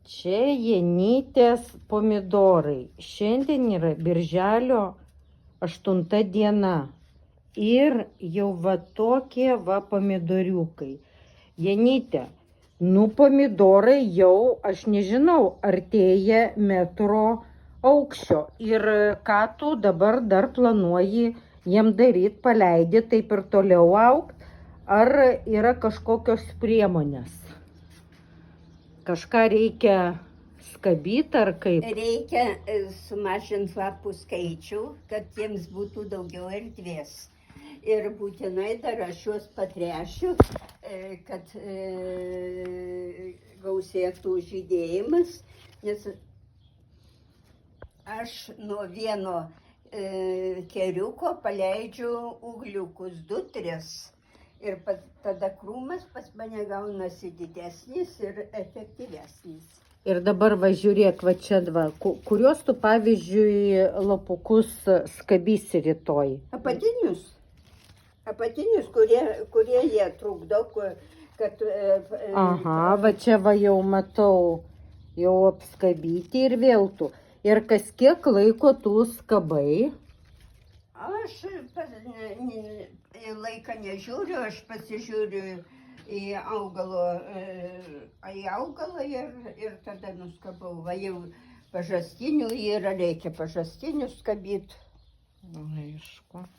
Čia Janytės pomidorai. Šiandien yra birželio 8 diena. Ir jau va tokie va pomidoriukai. Janytė, nu pomidorai jau, aš nežinau, artėja metro aukščio. Ir ką tu dabar dar planuoji jiem daryti, paleidi taip ir toliau augt? Ar yra kažkokios priemonės? Kažką reikia skabyti ar kaip? Reikia sumažinti lapų skaičių, kad jiems būtų daugiau erdvės. Ir būtinai dar aš juos patrešiu, kad gausėtų žydėjimas, nes aš nuo vieno keriuko paleidžiu ūgliukus 2-3. Ir tada krūmas pas mane gaunasi didesnis ir efektyvesnis. Ir dabar va žiūrėk, va čia dva, kuriuos tu pavyzdžiui lapukus skabysi rytoj? Apatinius, kurie jie trukdo, kad... Aha, va čia va jau matau, jau apskabyti ir vėl tu. Ir kas kiek laiko tu skabai? Aš laiką nežiūriu, aš pasižiūriu į augalą ir tada nuskabau. Va jau pažastinių yra, reikia pažastinių skabyti. Aišku.